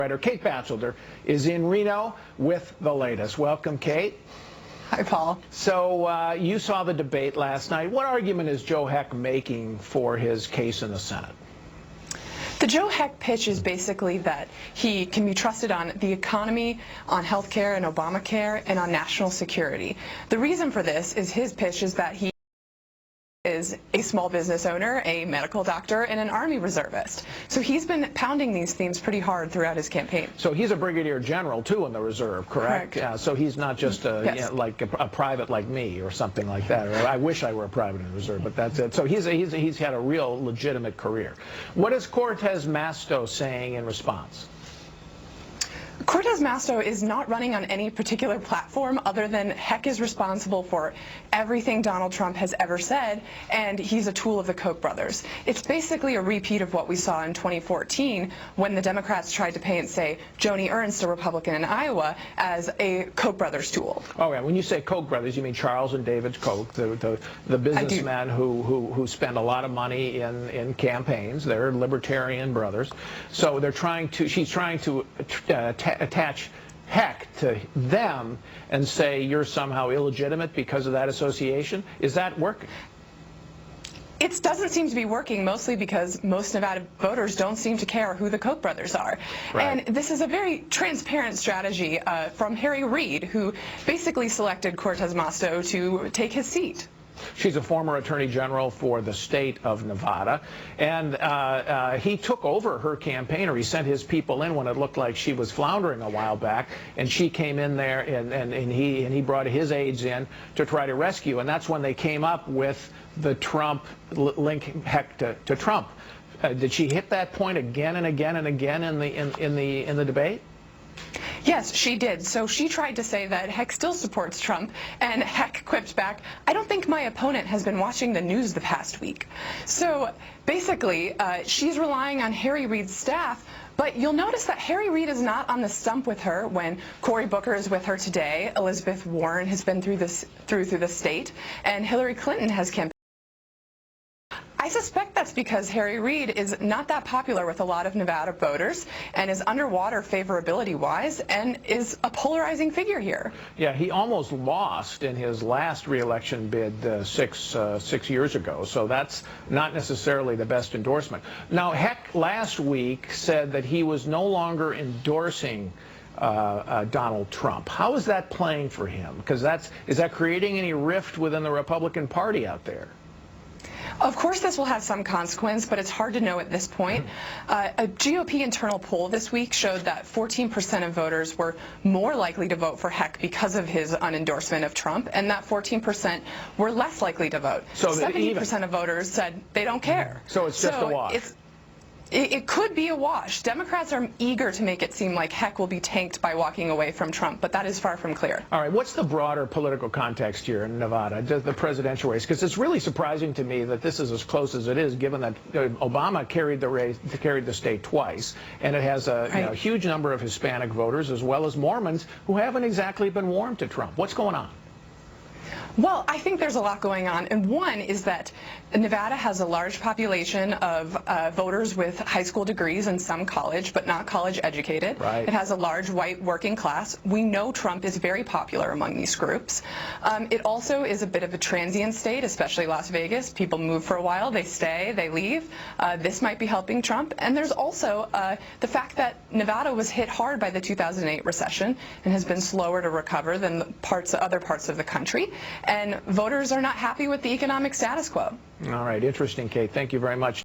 Writer Kate Bachelder is in Reno with the latest. Welcome, Kate. Hi, Paul. So you saw the debate last night. What argument is Joe Heck making for his case in the Senate? The Joe Heck pitch is basically that he can be trusted on the economy, on health care and Obamacare, and on national security. The reason for this is his pitch is that he is a small business owner, a medical doctor, and an Army reservist. So he's been pounding these themes pretty hard throughout his campaign. So he's a brigadier general, too, in the reserve, correct? Yeah, so he's not just yes. like a private like me or something like that. Or I wish I were a private in the reserve, but that's it. So he's had a real legitimate career. What is Cortez Masto saying in response? Cortez Masto is not running on any particular platform other than Heck is responsible for everything Donald Trump has ever said, and he's a tool of the Koch brothers. It's basically a repeat of what we saw in 2014 when the Democrats tried to paint, say, Joni Ernst, a Republican in Iowa, as a Koch brothers tool. Oh, yeah. When you say Koch brothers, you mean Charles and David Koch, the businessmen who spend a lot of money in campaigns. They're libertarian brothers. So she's trying to attach Heck to them and say you're somehow illegitimate because of that association. Is that working? It doesn't seem to be working, mostly because most Nevada voters don't seem to care who the Koch brothers are. Right. And this is a very transparent strategy from Harry Reid, who basically selected Cortez Masto to take his seat. She's a former attorney general for the state of Nevada, and he took over her campaign, or he sent his people in when it looked like she was floundering a while back, and she came in there, and he brought his aides in to try to rescue, and that's when they came up with the Trump link Heck to Trump. Did she hit that point again and again and again in the debate? Yes, she did. So she tried to say that Heck still supports Trump, and Heck quipped back, I don't think my opponent has been watching the news the past week. So basically, she's relying on Harry Reid's staff, but you'll notice that Harry Reid is not on the stump with her when Cory Booker is with her today, Elizabeth Warren has been through the state, and Hillary Clinton has campaigned. I suspect that's because Harry Reid is not that popular with a lot of Nevada voters and is underwater favorability-wise and is a polarizing figure here. Yeah, he almost lost in his last re-election bid 6 years ago, so that's not necessarily the best endorsement. Now, Heck last week said that he was no longer endorsing Donald Trump. How is that playing for him? Because is that creating any rift within the Republican Party out there? Of course this will have some consequence, but it's hard to know at this point. A GOP internal poll this week showed that 14% of voters were more likely to vote for Heck because of his unendorsement of Trump, and that 14% were less likely to vote. So 70% of voters said they don't care. So it's just a wash. It could be a wash. Democrats are eager to make it seem like Heck will be tanked by walking away from Trump, but that is far from clear. All right, what's the broader political context here in Nevada, the presidential race? Because it's really surprising to me that this is as close as it is, given that Obama carried the state twice, and it has a huge number of Hispanic voters as well as Mormons who haven't exactly been warm to Trump. What's going on? Well, I think there's a lot going on, and one is that Nevada has a large population of voters with high school degrees and some college, but not college educated. Right. It has a large white working class. We know Trump is very popular among these groups. It also is a bit of a transient state, especially Las Vegas. People move for a while, they stay, they leave. This might be helping Trump. And there's also the fact that Nevada was hit hard by the 2008 recession and has been slower to recover than other parts of the country. And voters are not happy with the economic status quo. All right, interesting, Kate. Thank you very much.